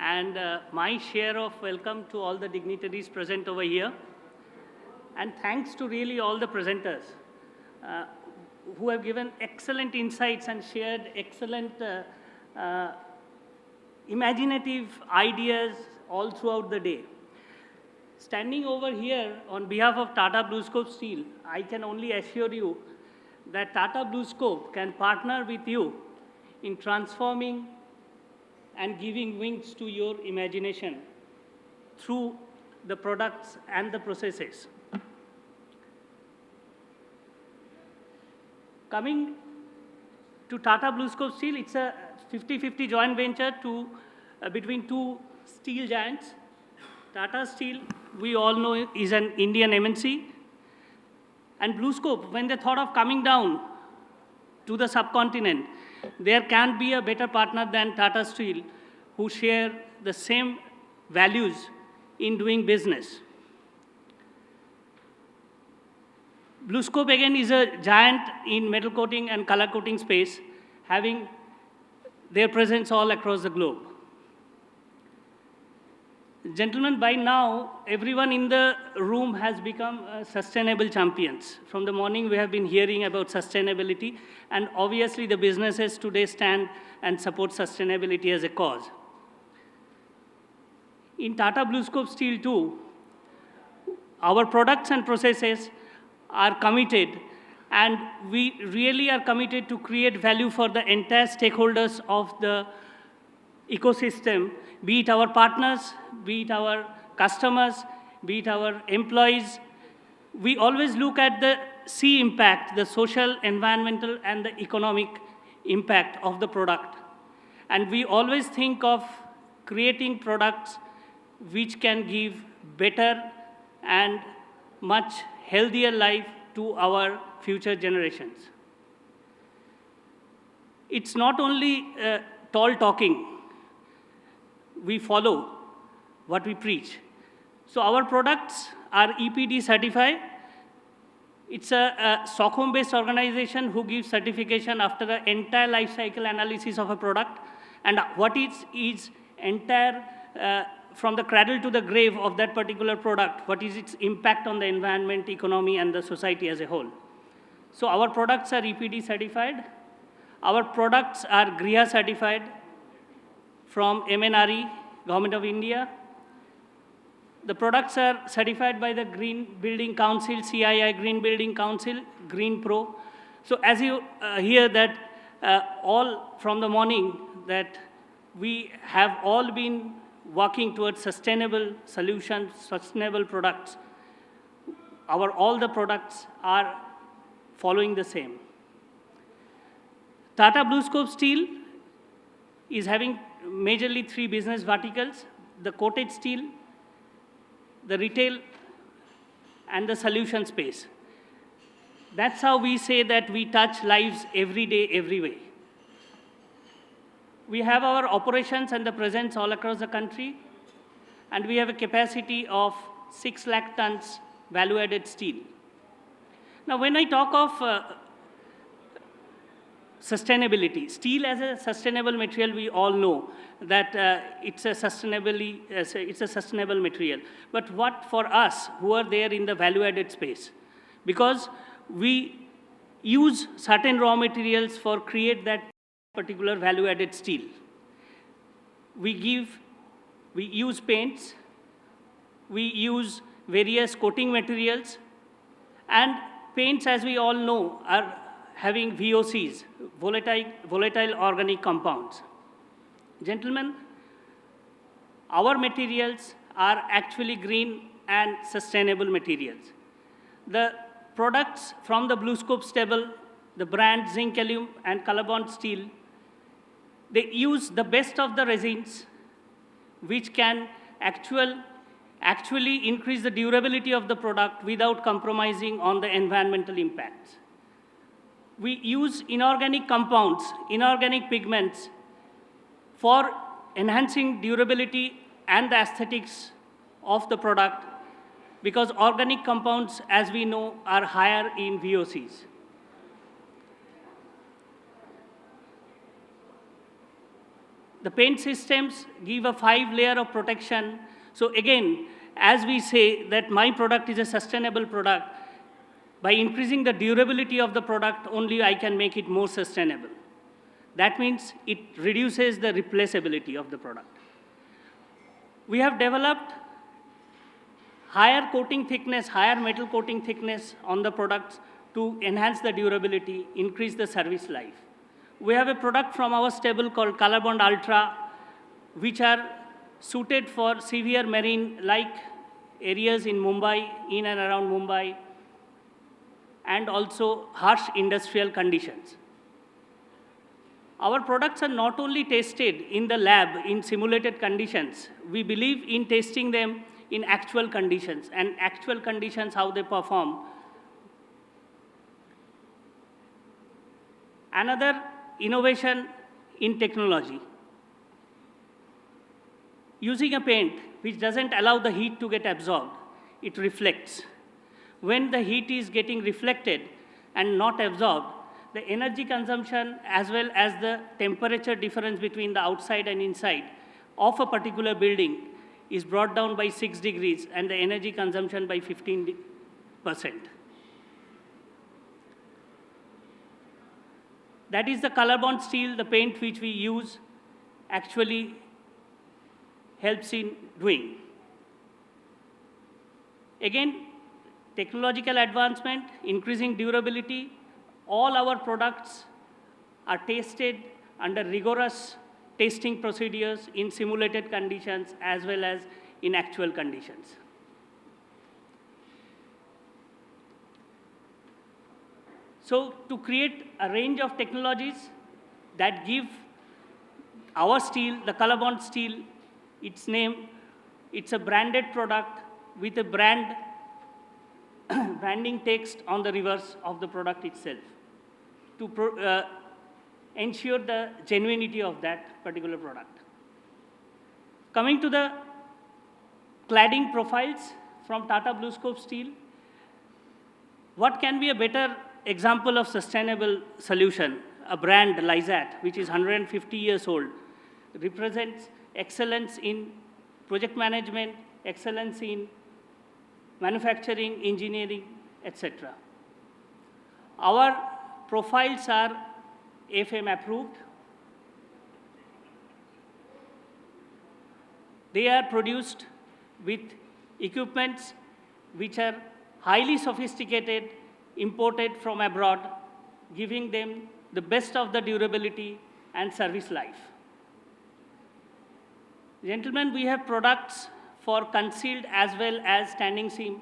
and my share of welcome to all the dignitaries present over here. And thanks to really all the presenters uh, who have given excellent insights and shared excellent imaginative ideas all throughout the day. Standing over here on behalf of Tata BlueScope Steel, I can only assure you that Tata BlueScope can partner with you in transforming and giving wings to your imagination through the products and the processes. Coming to Tata BlueScope Steel, it's a 50-50 joint venture between two steel giants. Tata Steel, we all know, is an Indian MNC. And BlueScope, when they thought of coming down to the subcontinent, there can't be a better partner than Tata Steel, who share the same values in doing business. BlueScope, again, is a giant in metal coating and color coating space, having their presence all across the globe. Gentlemen, by now, everyone in the room has become sustainable champions. From the morning, we have been hearing about sustainability, and obviously the businesses today stand and support sustainability as a cause. In Tata BlueScope Steel too, our products and processes are committed, and we really are committed to create value for the entire stakeholders of the ecosystem, be it our partners, be it our customers, be it our employees. We always look at the C impact, the social, environmental, and the economic impact of the product. And we always think of creating products which can give better and much healthier life to our future generations. It's not only tall talking. We follow what we preach. So our products are EPD certified. It's a Stockholm-based organization who gives certification after the entire life cycle analysis of a product, and what is entire from the cradle to the grave of that particular product, what is its impact on the environment, economy, and the society as a whole. So our products are EPD certified. Our products are GRIA certified from MNRE, Government of India. The products are certified by the Green Building Council, CII Green Building Council, Green Pro. So as you hear that all from the morning that we have all been working towards sustainable solutions, sustainable products, all the products are following the same. Tata BlueScope Steel is having majorly three business verticals: the coated steel, the retail, and the solution space. That's how we say that we touch lives every day, every way. We have our operations and the presence all across the country, and we have a capacity of 6 lakh tons value-added steel. Now, when I talk of sustainability, steel as a sustainable material, we all know that it's a sustainable material. But what for us who are there in the value-added space? Because we use certain raw materials for create that particular value-added steel. We use paints, we use various coating materials, and paints, as we all know, are having VOCs, volatile organic compounds. Gentlemen, our materials are actually green and sustainable materials. The products from the BlueScope stable, the brand Zinc Alum and Colorbond Steel, they use the best of the resins, which can actually increase the durability of the product without compromising on the environmental impacts. We use inorganic compounds, inorganic pigments for enhancing durability and the aesthetics of the product, because organic compounds, as we know, are higher in VOCs. The paint systems give a 5-layer of protection. So again, as we say that my product is a sustainable product, by increasing the durability of the product, only I can make it more sustainable. That means it reduces the replaceability of the product. We have developed higher coating thickness, higher metal coating thickness on the products to enhance the durability, increase the service life. We have a product from our stable called ColorBond Ultra, which are suited for severe marine-like areas in Mumbai, in and around Mumbai, and also harsh industrial conditions. Our products are not only tested in the lab in simulated conditions, we believe in testing them in actual conditions, and actual conditions, how they perform. Another innovation in technology. Using a paint which doesn't allow the heat to get absorbed, it reflects. When the heat is getting reflected and not absorbed, the energy consumption as well as the temperature difference between the outside and inside of a particular building is brought down by 6 degrees and the energy consumption by 15%. That is the ColorBond steel, the paint which we use actually helps in doing. Again, technological advancement, increasing durability, all our products are tested under rigorous testing procedures in simulated conditions as well as in actual conditions. So to create a range of technologies that give our steel, the ColorBond steel, its name, it's a branded product with a branding text on the reverse of the product itself to ensure the genuinity of that particular product. Coming to the cladding profiles from Tata BlueScope steel, what can be a better example of sustainable solution? A brand, Lysat, which is 150 years old, represents excellence in project management, excellence in manufacturing, engineering, etc. Our profiles are FM approved. They are produced with equipments which are highly sophisticated, imported from abroad, giving them the best of the durability and service life. Gentlemen, we have products for concealed as well as standing seam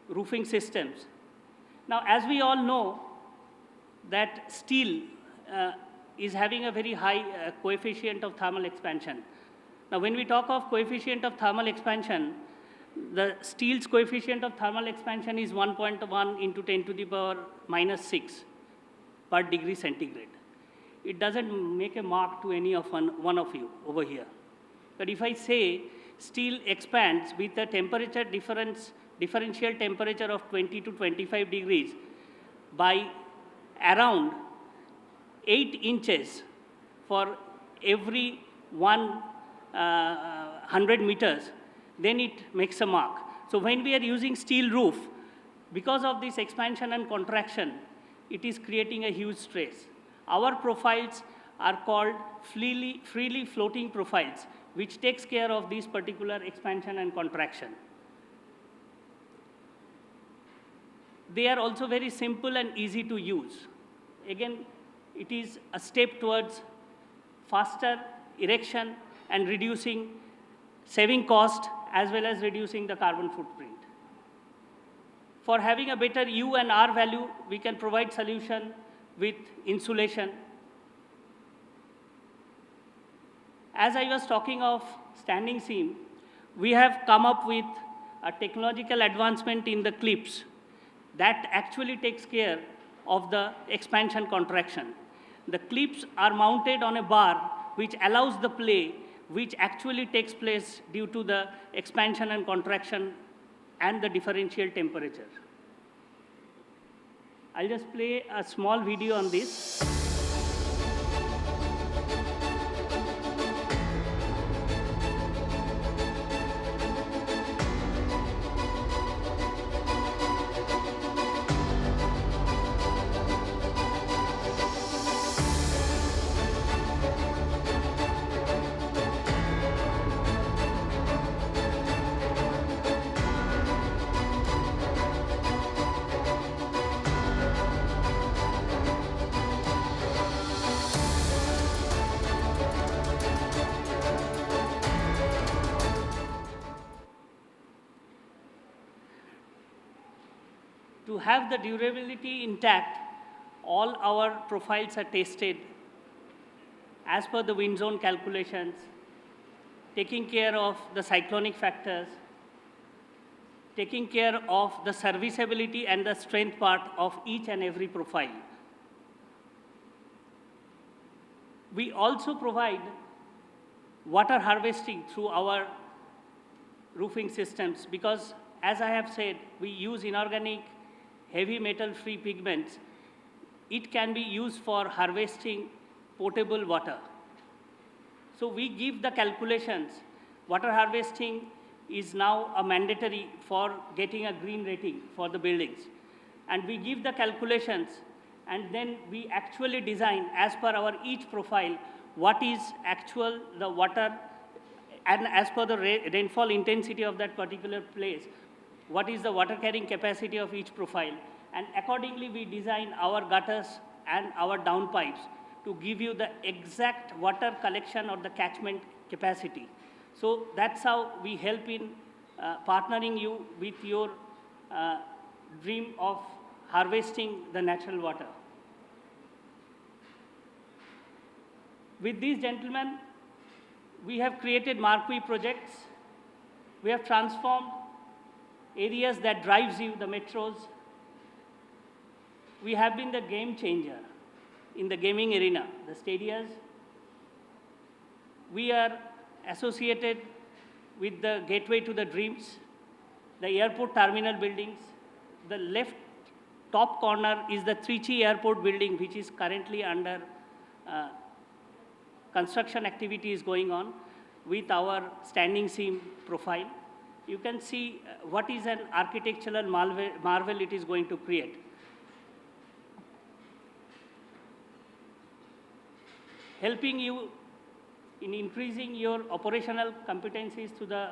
roofing systems. Now, as we all know, that steel is having a very high coefficient of thermal expansion. Now, when we talk of coefficient of thermal expansion, the steel's coefficient of thermal expansion is 1.1 into 10 to the power minus 6 per degree centigrade. It doesn't make a mark to any of one of you over here. But if I say steel expands with a temperature differential temperature of 20 to 25 degrees by around 8 inches for every 100 meters, then it makes a mark. So when we are using steel roof, because of this expansion and contraction, it is creating a huge stress. Our profiles are called freely floating profiles, which takes care of this particular expansion and contraction. They are also very simple and easy to use. Again, it is a step towards faster erection and saving cost as well as reducing the carbon footprint. For having a better U and R value, we can provide solution with insulation. As I was talking of standing seam, we have come up with a technological advancement in the clips that actually takes care of the expansion contraction. The clips are mounted on a bar which allows the play which actually takes place due to the expansion and contraction and the differential temperature. I'll just play a small video on this. To have the durability intact, all our profiles are tested as per the wind zone calculations, taking care of the cyclonic factors, taking care of the serviceability and the strength part of each and every profile. We also provide water harvesting through our roofing systems because, as I have said, we use inorganic, heavy metal-free pigments. It can be used for harvesting potable water. So we give the calculations. Water harvesting is now a mandatory for getting a green rating for the buildings. And we give the calculations, and then we actually design as per our each profile what is actual the water, and as per the rainfall intensity of that particular place, what is the water carrying capacity of each profile. And accordingly, we design our gutters and our downpipes to give you the exact water collection or the catchment capacity. So that's how we help in partnering you with your dream of harvesting the natural water. With these gentlemen, we have created marquee projects. We have transformed areas that drives you, the metros. We have been the game changer in the gaming arena, the stadiums. We are associated with the gateway to the dreams, the airport terminal buildings. The left top corner is the Trichy Airport building, which is currently under construction activity is going on with our standing seam profile. You can see what is an architectural marvel it is going to create. Helping you in increasing your operational competencies to the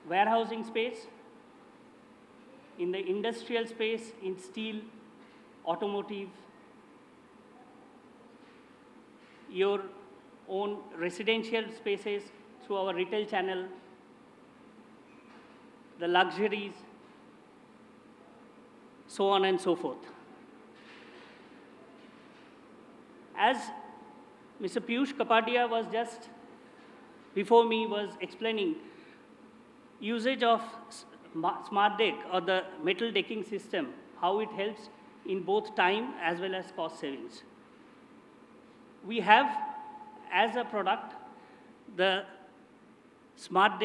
warehousing space, in the industrial space, in steel, automotive, your own residential spaces through our retail channel, the luxuries, so on and so forth. As Mr. Piyush Kapadia was just before me was explaining, usage of smart deck or the metal decking system, how it helps in both time as well as cost savings. We have as a product the smart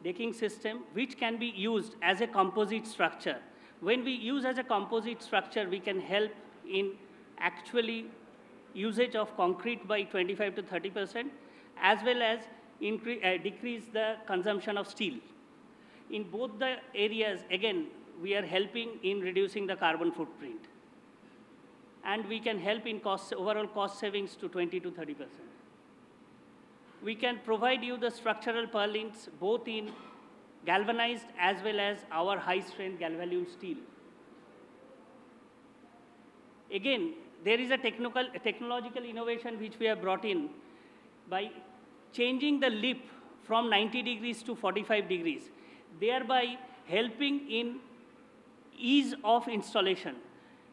decking system, which can be used as a composite structure. When we use as a composite structure, we can help in actually usage of concrete by 25 to 30%, as well as decrease the consumption of steel. In both the areas, again, we are helping in reducing the carbon footprint. And we can help in overall cost savings to 20 to 30%. We can provide you the structural purlins both in galvanized as well as our high-strength galvalume steel. Again, there is a technological innovation which we have brought in by changing the lip from 90 degrees to 45 degrees, thereby helping in ease of installation.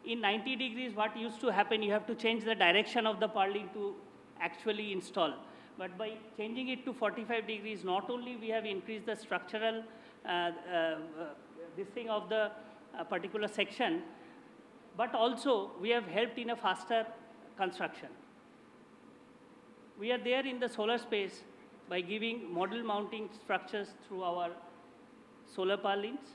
In 90 degrees, what used to happen, you have to change the direction of the purlin to actually install. But by changing it to 45 degrees, not only we have increased the structural this thing of the particular section, but also we have helped in a faster construction. We are there in the solar space by giving model mounting structures through our solar purlins.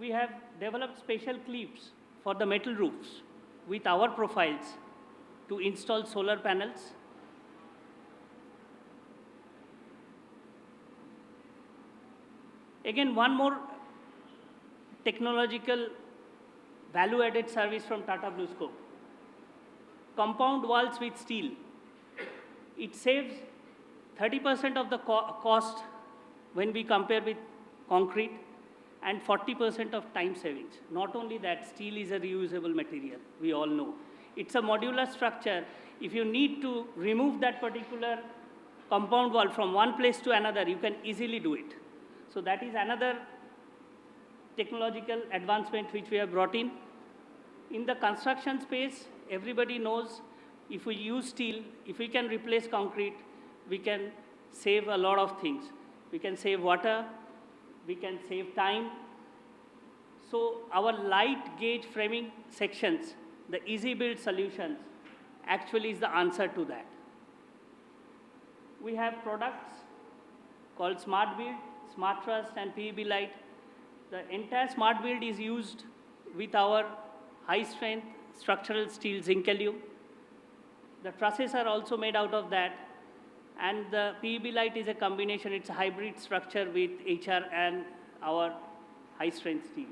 We have developed special clips for the metal roofs with our profiles to install solar panels. Again, one more technological value-added service from Tata BlueScope. Compound walls with steel. It saves 30% of the cost when we compare with concrete and 40% of time savings. Not only that, steel is a reusable material, we all know. It's a modular structure. If you need to remove that particular compound wall from one place to another, you can easily do it. So that is another technological advancement which we have brought in. In the construction space, everybody knows if we use steel, if we can replace concrete, we can save a lot of things. We can save water, we can save time. So our light gauge framing sections, the easy build solutions, actually is the answer to that. We have products called Smart Build, Smart Truss, and PEB Light. The entire Smart Build is used with our high-strength structural steel zinc aluminum. The trusses are also made out of that. And the PEB Light is a combination. It's a hybrid structure with HR and our high-strength steel.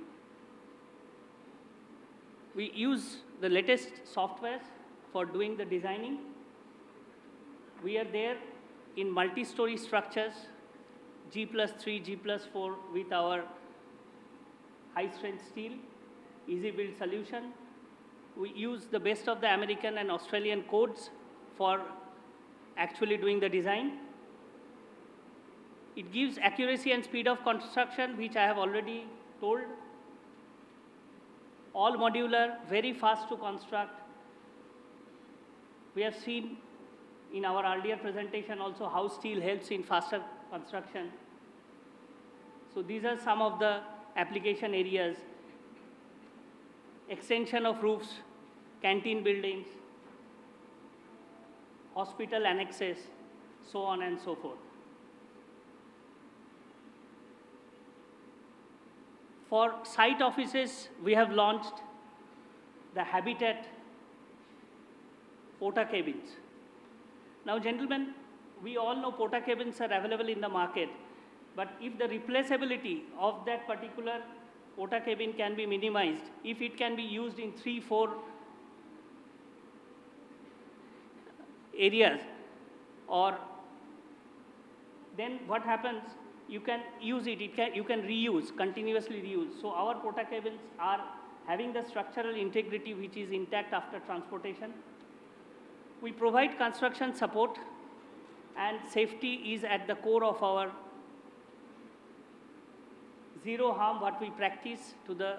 We use the latest software for doing the designing. We are there in multi-story structures, G+3, G+4 with our high-strength steel, easy build solution. We use the best of the American and Australian codes for actually doing the design. It gives accuracy and speed of construction, which I have already told. All modular, very fast to construct. We have seen in our earlier presentation also how steel helps in faster construction. So these are some of the application areas. Extension of roofs, canteen buildings, hospital annexes, so on and so forth. For site offices, we have launched the Habitat porta cabins. Now, gentlemen, we all know porta cabins are available in the market, but if the replaceability of that particular porta cabin can be minimized, if it can be used in 3-4 areas, or then what happens, you can use it, you can reuse, continuously reuse. So our porta cabins are having the structural integrity which is intact after transportation. We provide construction support, and safety is at the core of our zero harm what we practice to the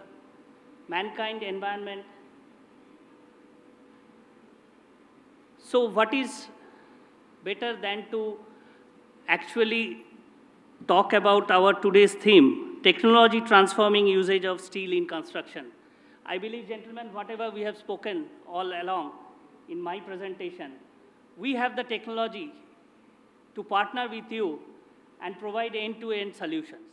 mankind, environment. So what is better than to actually talk about our today's theme, technology transforming usage of steel in construction. I believe, gentlemen, whatever we have spoken all along in my presentation, we have the technology to partner with you and provide end-to-end solutions.